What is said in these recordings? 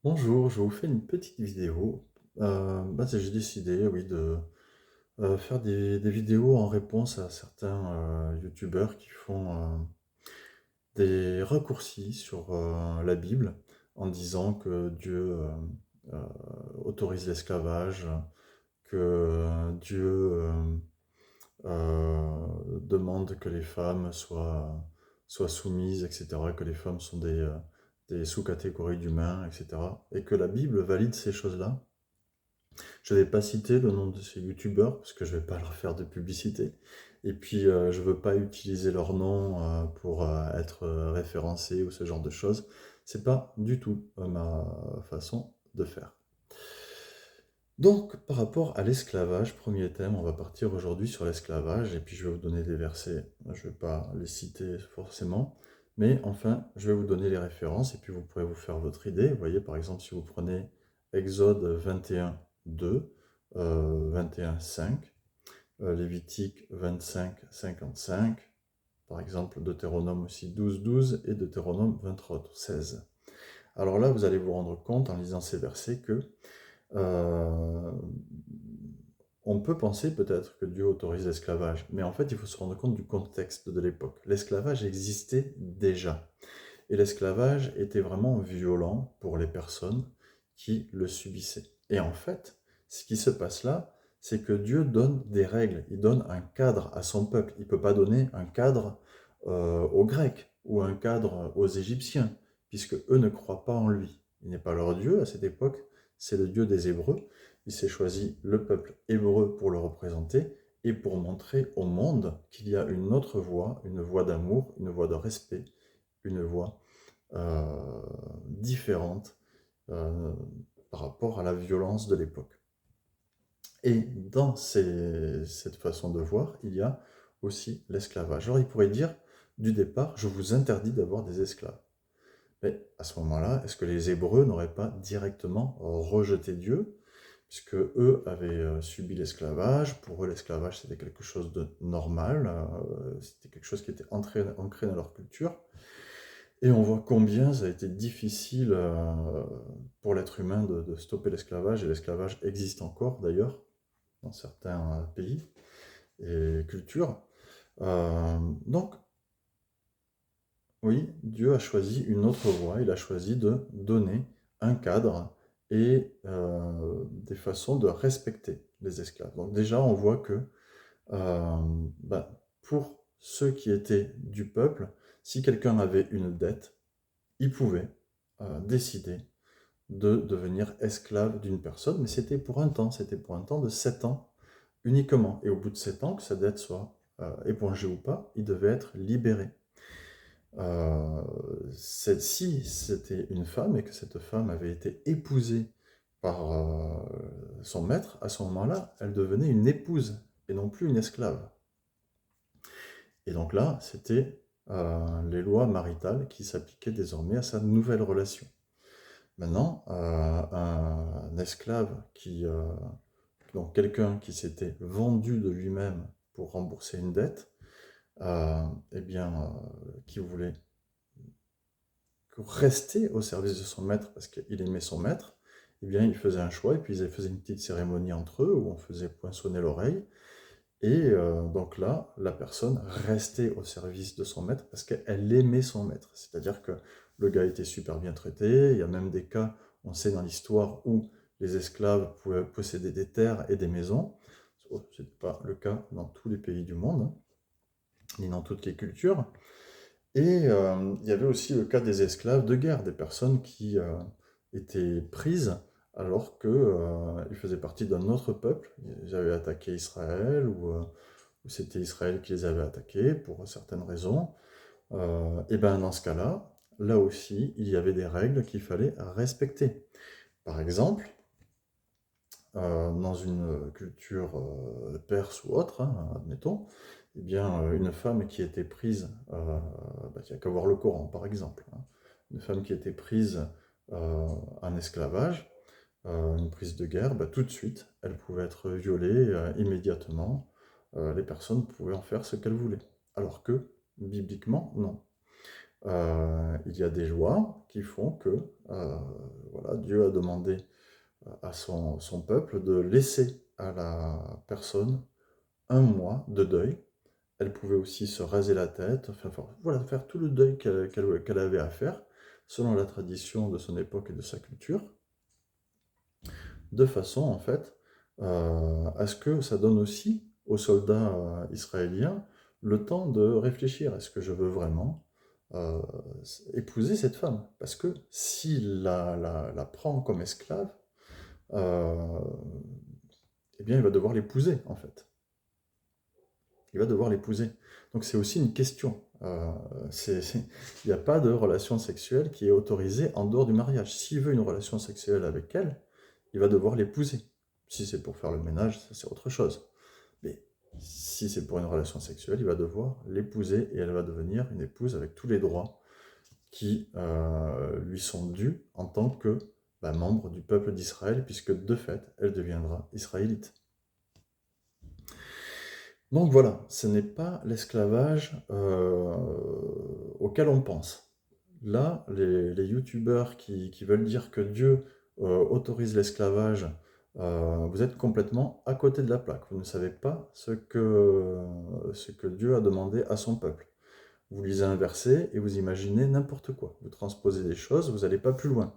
Bonjour, je vous fais une petite vidéo. J'ai décidé, oui, de faire des vidéos en réponse à certains youtubeurs qui font des raccourcis sur la Bible en disant que Dieu euh, autorise l'esclavage, que Dieu demande que les femmes soient soumises, etc., que les femmes sont des sous-catégories d'humains, etc., et que la Bible valide ces choses-là. Je ne vais pas citer le nom de ces youtubeurs parce que je ne vais pas leur faire de publicité. Et puis, je ne veux pas utiliser leur nom pour être référencé ou ce genre de choses. C'est pas du tout ma façon de faire. Donc, par rapport à l'esclavage, premier thème, on va partir aujourd'hui sur l'esclavage, et puis je vais vous donner des versets, je ne vais pas les citer forcément, mais enfin, je vais vous donner les références, et puis vous pourrez vous faire votre idée. Vous voyez, par exemple, si vous prenez Exode 21, 2, 21, 5, Lévitique 25, 55, par exemple, Deutéronome aussi 12, 12, et Deutéronome 23, 16. Alors là, vous allez vous rendre compte en lisant ces versets que euh, on peut penser peut-être que Dieu autorise l'esclavage, mais en fait, il faut se rendre compte du contexte de l'époque. L'esclavage existait déjà, et l'esclavage était vraiment violent pour les personnes qui le subissaient. Et en fait, ce qui se passe là, c'est que Dieu donne des règles, il donne un cadre à son peuple. Il ne peut pas donner un cadre aux Grecs ou un cadre aux Égyptiens, puisque eux ne croient pas en lui. Il n'est pas leur Dieu à cette époque, c'est le Dieu des Hébreux. Il s'est choisi le peuple hébreu pour le représenter et pour montrer au monde qu'il y a une autre voie, une voie d'amour, une voie de respect, une voie différente euh, par rapport à la violence de l'époque. Et dans cette façon de voir, il y a aussi l'esclavage. Alors il pourrait dire, du départ, je vous interdis d'avoir des esclaves. Mais à ce moment-là, est-ce que les Hébreux n'auraient pas directement rejeté Dieu, puisque eux avaient subi l'esclavage? Pour eux, l'esclavage, c'était quelque chose de normal, c'était quelque chose qui était ancré dans leur culture. Et on voit combien ça a été difficile pour l'être humain de stopper l'esclavage, et l'esclavage existe encore d'ailleurs dans certains pays et cultures. Donc, oui, Dieu a choisi une autre voie, il a choisi de donner un cadre et des façons de respecter les esclaves. Donc déjà, on voit que euh, pour ceux qui étaient du peuple, si quelqu'un avait une dette, il pouvait décider de devenir esclave d'une personne, mais c'était pour un temps de 7 ans uniquement. Et au bout de 7 ans, que sa dette soit épongée ou pas, il devait être libéré. Euh, Si c'était une femme et que cette femme avait été épousée par son maître, à ce moment-là, elle devenait une épouse et non plus une esclave. Et donc là, c'était les lois maritales qui s'appliquaient désormais à sa nouvelle relation. Maintenant, un esclave donc quelqu'un qui s'était vendu de lui-même pour rembourser une dette, eh bien, qui voulait rester au service de son maître parce qu'il aimait son maître, eh bien, il faisait un choix et puis ils faisaient une petite cérémonie entre eux où on faisait poinçonner l'oreille. Et donc là, la personne restait au service de son maître parce qu'elle aimait son maître. C'est-à-dire que le gars était super bien traité. Il y a même des cas, on sait dans l'histoire, où les esclaves pouvaient posséder des terres et des maisons. Ce n'est pas le cas dans tous les pays du monde, hein, ni dans toutes les cultures. Et il y avait aussi le cas des esclaves de guerre, des personnes qui étaient prises alors qu'ils faisaient partie d'un autre peuple. Ils avaient attaqué Israël ou c'était Israël qui les avait attaqués pour certaines raisons. Et bien dans ce cas-là, là aussi, il y avait des règles qu'il fallait respecter. Par exemple, dans une culture perse ou autre, hein, admettons, eh bien, une femme qui était prise, il n'y a qu'à voir le Coran par exemple, hein, une femme qui était prise en esclavage, une prise de guerre, tout de suite, elle pouvait être violée immédiatement, les personnes pouvaient en faire ce qu'elles voulaient. Alors que, bibliquement, non. il y a des lois qui font que voilà, Dieu a demandé à son peuple de laisser à la personne un mois de deuil. Elle pouvait aussi se raser la tête, enfin, voilà, faire tout le deuil qu'elle avait à faire, selon la tradition de son époque et de sa culture, de façon, en fait, à ce que ça donne aussi aux soldats israéliens le temps de réfléchir. Est-ce que je veux vraiment euh, épouser cette femme? Parce que s'il la prend comme esclave, euh, eh bien, il va devoir l'épouser, en fait. Il va devoir l'épouser. Donc c'est aussi une question. Il n'y a pas de relation sexuelle qui est autorisée en dehors du mariage. S'il veut une relation sexuelle avec elle, il va devoir l'épouser. Si c'est pour faire le ménage, ça c'est autre chose. Mais si c'est pour une relation sexuelle, il va devoir l'épouser et elle va devenir une épouse avec tous les droits qui lui sont dus en tant que membre du peuple d'Israël, puisque de fait, elle deviendra israélite. Donc voilà, ce n'est pas l'esclavage auquel on pense. Là, les youtubeurs qui veulent dire que Dieu autorise l'esclavage, vous êtes complètement à côté de la plaque. Vous ne savez pas ce que Dieu a demandé à son peuple. Vous lisez un verset et vous imaginez n'importe quoi. Vous transposez des choses, vous n'allez pas plus loin.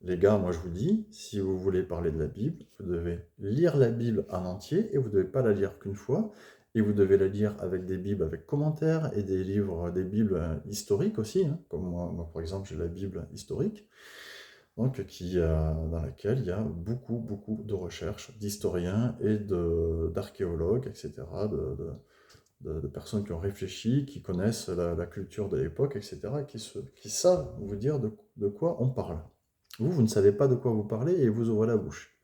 Les gars, moi je vous dis, si vous voulez parler de la Bible, vous devez lire la Bible en entier et vous ne devez pas la lire qu'une fois. Et vous devez la lire avec des Bibles avec commentaires et des livres, des Bibles historiques aussi, hein, comme moi, par exemple j'ai la Bible historique, donc dans laquelle il y a beaucoup de recherches d'historiens et d'archéologues, etc., de personnes qui ont réfléchi, qui connaissent la culture de l'époque, etc., et qui savent vous dire de quoi on parle. Vous ne savez pas de quoi vous parlez et vous ouvrez la bouche.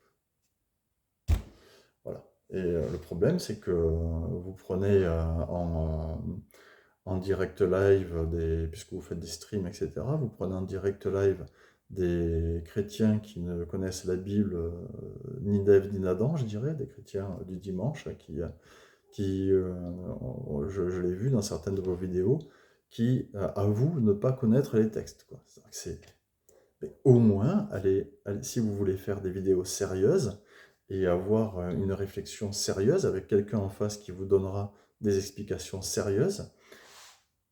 Voilà. Et le problème, c'est que vous prenez en direct live, puisque vous faites des streams, etc., vous prenez en direct live des chrétiens qui ne connaissent la Bible ni d'Ève ni d'Adam, je dirais, des chrétiens du dimanche, je l'ai vu dans certaines de vos vidéos, qui avouent ne pas connaître les textes, quoi. Mais au moins, si vous voulez faire des vidéos sérieuses et avoir une réflexion sérieuse avec quelqu'un en face qui vous donnera des explications sérieuses,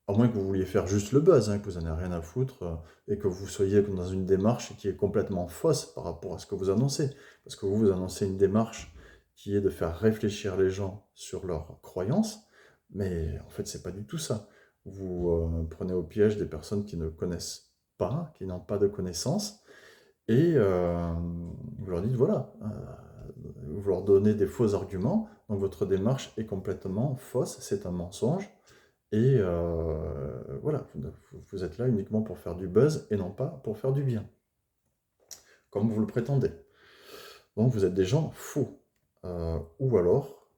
à moins que vous vouliez faire juste le buzz, hein, que vous n'en avez rien à foutre et que vous soyez dans une démarche qui est complètement fausse par rapport à ce que vous annoncez. Parce que vous annoncez une démarche qui est de faire réfléchir les gens sur leurs croyances, mais en fait, c'est pas du tout ça. Vous prenez au piège des personnes qui ne connaissent pas, qui n'ont pas de connaissances, et vous leur dites, voilà, vous leur donnez des faux arguments, donc votre démarche est complètement fausse, c'est un mensonge, et voilà, vous êtes là uniquement pour faire du buzz et non pas pour faire du bien, comme vous le prétendez. Donc vous êtes des gens faux. Ou alors,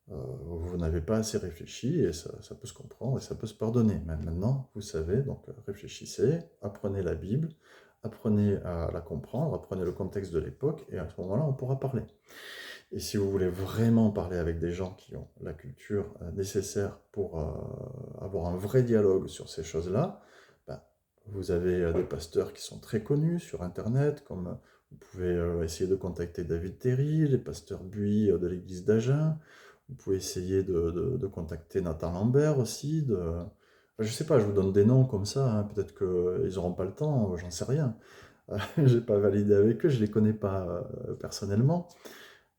vous n'avez pas assez réfléchi et ça peut se comprendre et ça peut se pardonner. Mais maintenant, vous savez, donc réfléchissez, apprenez la Bible, apprenez à la comprendre, apprenez le contexte de l'époque et à ce moment-là, on pourra parler. Et si vous voulez vraiment parler avec des gens qui ont la culture nécessaire pour avoir un vrai dialogue sur ces choses-là, ben, vous avez des pasteurs qui sont très connus sur Internet, comme vous pouvez essayer de contacter David Terry, les pasteurs Buis de l'église d'Agen, vous pouvez essayer de contacter Nathan Lambert aussi. Je sais pas, je vous donne des noms comme ça, hein, peut-être qu'ils n'auront pas le temps, j'en sais rien. Je n'ai pas validé avec eux, je ne les connais pas personnellement.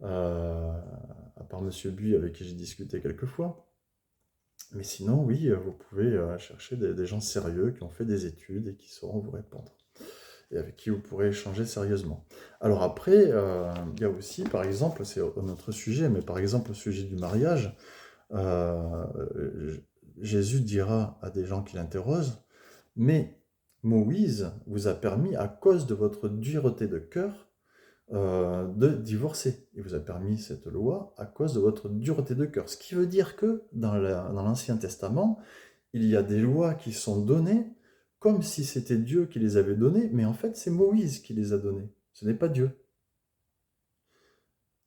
À part Monsieur Buis avec qui j'ai discuté quelques fois. Mais sinon, oui, vous pouvez chercher des gens sérieux qui ont fait des études et qui sauront vous répondre. Et avec qui vous pourrez échanger sérieusement. Alors après, il y a aussi, par exemple, c'est un autre sujet, mais par exemple, le sujet du mariage, euh, Jésus dira à des gens qui l'interrogent, mais Moïse vous a permis, à cause de votre dureté de cœur, de divorcer. Il vous a permis cette loi à cause de votre dureté de cœur. Ce qui veut dire que dans l'Ancien Testament, il y a des lois qui sont données comme si c'était Dieu qui les avait données, mais en fait c'est Moïse qui les a données. Ce n'est pas Dieu.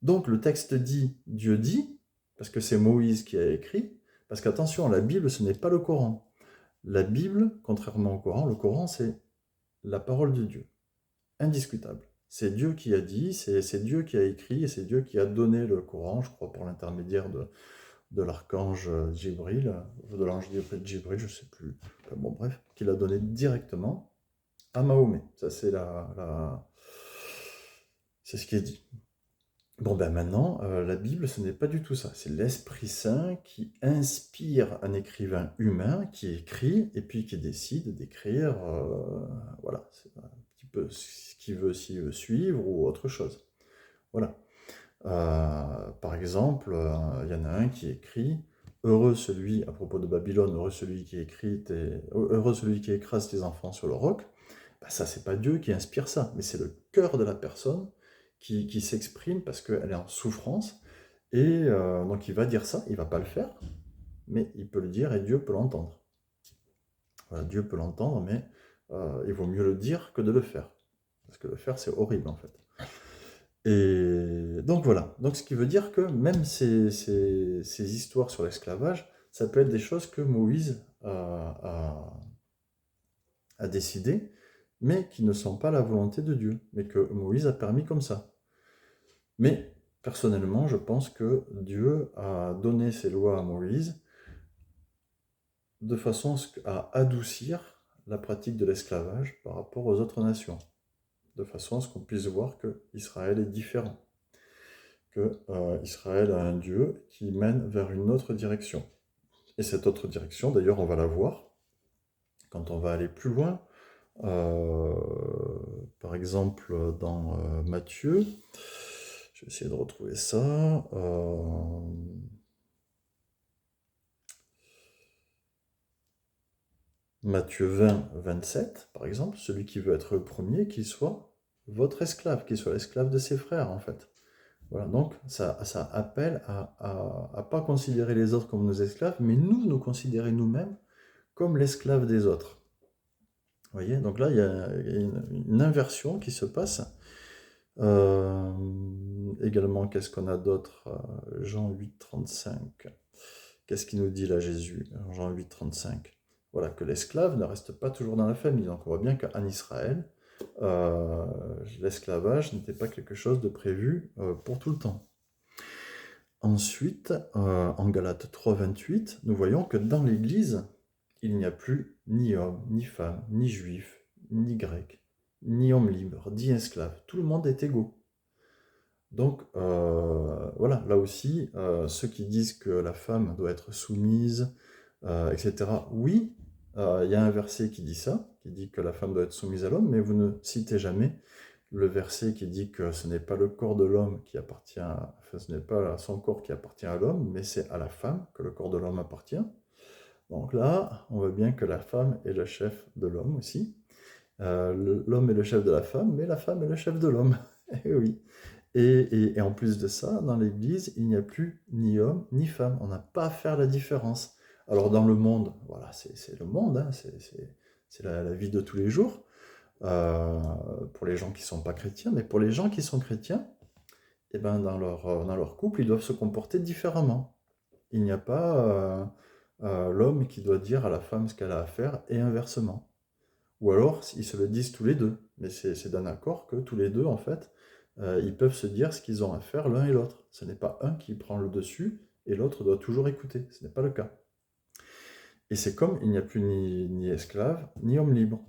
Donc le texte dit Dieu dit, parce que c'est Moïse qui a écrit, parce qu'attention, la Bible ce n'est pas le Coran. La Bible, contrairement au Coran, le Coran, c'est la parole de Dieu, indiscutable. C'est Dieu qui a dit, c'est Dieu qui a écrit, et c'est Dieu qui a donné le Coran, je crois, pour l'intermédiaire de l'archange Djibril, de l'ange Djibril, je ne sais plus. Enfin, bon, bref, qui l'a donné directement à Mahomet. Ça, c'est ce qui est dit. Bon, ben maintenant, la Bible, ce n'est pas du tout ça. C'est l'Esprit Saint qui inspire un écrivain humain qui écrit et puis qui décide d'écrire, voilà, c'est un petit peu ce qu'il veut, s'il veut suivre ou autre chose. Voilà. Par exemple, il y en a un qui écrit Heureux celui, à propos de Babylone, heureux celui qui écrase tes enfants sur le roc. Ben ça, c'est pas Dieu qui inspire ça, mais c'est le cœur de la personne qui s'exprime parce qu'elle est en souffrance. Et donc il va dire ça, il va pas le faire, mais il peut le dire et Dieu peut l'entendre. Voilà, Dieu peut l'entendre, mais il vaut mieux le dire que de le faire. Parce que le faire, c'est horrible en fait. Et donc voilà, donc ce qui veut dire que même ces histoires sur l'esclavage, ça peut être des choses que Moïse a décidées, mais qui ne sont pas la volonté de Dieu, mais que Moïse a permis comme ça. Mais personnellement, je pense que Dieu a donné ses lois à Moïse de façon à adoucir la pratique de l'esclavage par rapport aux autres nations, de façon à ce qu'on puisse voir que Israël est différent, que Israël a un Dieu qui mène vers une autre direction. Et cette autre direction, d'ailleurs, on va la voir quand on va aller plus loin. Par exemple, dans Matthieu, je vais essayer de retrouver ça. Matthieu 20, 27, par exemple, celui qui veut être le premier, qu'il soit votre esclave, qu'il soit l'esclave de ses frères, en fait. Voilà, donc ça appelle à ne pas considérer les autres comme nos esclaves, mais nous considérer nous-mêmes comme l'esclave des autres. Vous voyez, donc là, il y a une inversion qui se passe. Également, qu'est-ce qu'on a d'autre? Jean 8, 35. Qu'est-ce qu'il nous dit là, Jésus? Jean 8, 35. Voilà, que l'esclave ne reste pas toujours dans la famille. Donc on voit bien qu'en Israël, l'esclavage n'était pas quelque chose de prévu pour tout le temps. Ensuite, en Galates 3, 28, nous voyons que dans l'Église, il n'y a plus ni homme, ni femme, ni juif, ni grec, ni homme libre, ni esclave. Tout le monde est égaux. Donc voilà, là aussi, ceux qui disent que la femme doit être soumise, etc. Oui, il y a un verset qui dit ça, qui dit que la femme doit être soumise à l'homme, mais vous ne citez jamais le verset qui dit que ce n'est pas le corps de l'homme qui appartient, enfin ce n'est pas son corps qui appartient à l'homme, mais c'est à la femme que le corps de l'homme appartient. Donc là, on voit bien que la femme est le chef de l'homme aussi. L'homme est le chef de la femme, mais la femme est le chef de l'homme. Eh oui. Et en plus de ça, dans l'Église, il n'y a plus ni homme ni femme. On n'a pas à faire la différence. Alors dans le monde, voilà, c'est le monde, hein, c'est la vie de tous les jours, pour les gens qui ne sont pas chrétiens, mais pour les gens qui sont chrétiens, eh ben, dans leur couple, ils doivent se comporter différemment. Il n'y a pas l'homme qui doit dire à la femme ce qu'elle a à faire et inversement. Ou alors, ils se le disent tous les deux. Mais c'est d'un accord que tous les deux, en fait, ils peuvent se dire ce qu'ils ont à faire l'un et l'autre. Ce n'est pas un qui prend le dessus et l'autre doit toujours écouter. Ce n'est pas le cas. Et c'est comme il n'y a plus ni esclave, ni homme libre.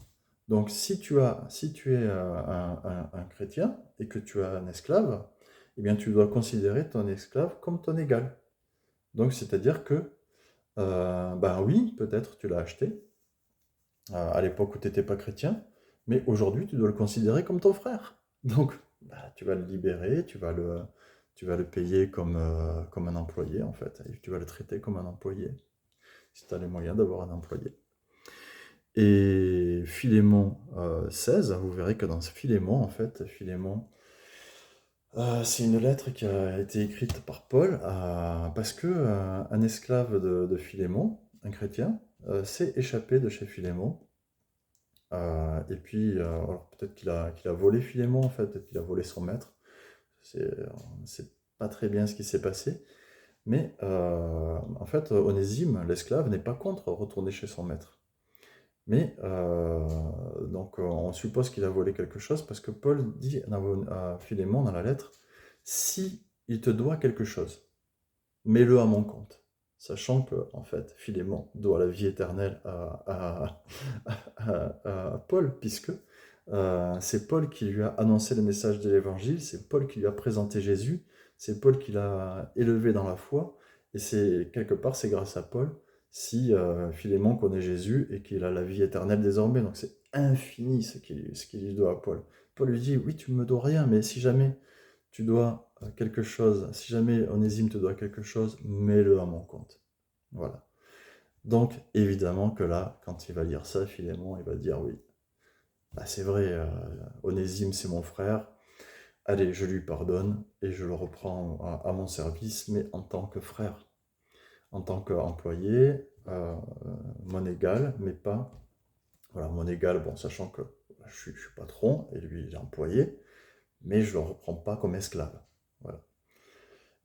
Donc si tu es un chrétien et que tu as un esclave, eh bien tu dois considérer ton esclave comme ton égal. Donc c'est-à-dire que, ben oui, peut-être tu l'as acheté à l'époque où tu n'étais pas chrétien, mais aujourd'hui tu dois le considérer comme ton frère. Donc bah, tu vas le libérer, tu vas le payer comme un employé en fait, et tu vas le traiter comme un employé, si tu as les moyens d'avoir un employé. Et Philémon 16, vous verrez que dans ce Philémon, en fait, c'est une lettre qui a été écrite par Paul parce que un esclave de Philémon, un chrétien, s'est échappé de chez Philémon. Et puis, alors peut-être qu'il a volé Philémon, en fait, peut-être qu'il a volé son maître. C'est pas très bien ce qui s'est passé. Mais en fait, Onésime, l'esclave, n'est pas contre retourner chez son maître. Mais donc on suppose qu'il a volé quelque chose parce que Paul dit à Philémon dans la lettre, si il te doit quelque chose, mets-le à mon compte. Sachant que, en fait, Philémon doit la vie éternelle à Paul, puisque c'est Paul qui lui a annoncé le message de l'évangile, c'est Paul qui lui a présenté Jésus, c'est Paul qui l'a élevé dans la foi, et c'est quelque part, c'est grâce à Paul si Philémon connaît Jésus et qu'il a la vie éternelle désormais. Donc c'est infini ce qu'il lui doit à Paul. Paul lui dit, oui, tu ne me dois rien, mais si jamais tu dois quelque chose, si jamais Onésime te doit quelque chose, mets-le à mon compte. Voilà. Donc, évidemment que là, quand il va lire ça, Philémon, il va dire oui, bah, c'est vrai, Onésime, c'est mon frère, allez, je lui pardonne et je le reprends à mon service, mais en tant que frère, en tant qu'employé, mon égal, mais pas, voilà, mon égal, bon, sachant que je suis patron et lui, il est employé, mais je ne le reprends pas comme esclave. Voilà.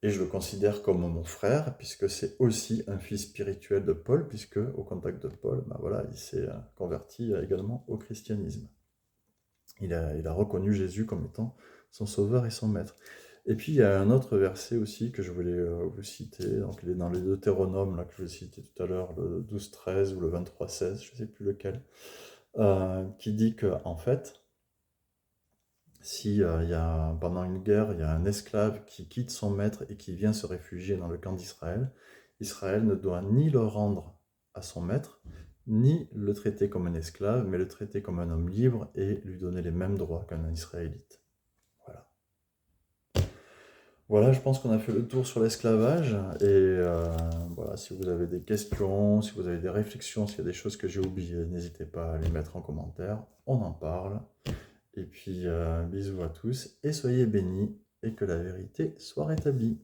Et je le considère comme mon frère, puisque c'est aussi un fils spirituel de Paul, puisque au contact de Paul, ben voilà, il s'est converti également au christianisme. Il a reconnu Jésus comme étant son sauveur et son maître. Et puis il y a un autre verset aussi que je voulais vous citer, donc il est dans les Deutéronomes là, que je vous citais tout à l'heure, le 12-13 ou le 23-16, je ne sais plus lequel, qui dit que en fait, si pendant une guerre, il y a un esclave qui quitte son maître et qui vient se réfugier dans le camp d'Israël, Israël ne doit ni le rendre à son maître, ni le traiter comme un esclave, mais le traiter comme un homme libre et lui donner les mêmes droits qu'un Israélite. Voilà. Voilà, je pense qu'on a fait le tour sur l'esclavage. Et voilà, si vous avez des questions, si vous avez des réflexions, s'il y a des choses que j'ai oubliées, n'hésitez pas à les mettre en commentaire. On en parle. Et puis, bisous à tous et soyez bénis et que la vérité soit rétablie.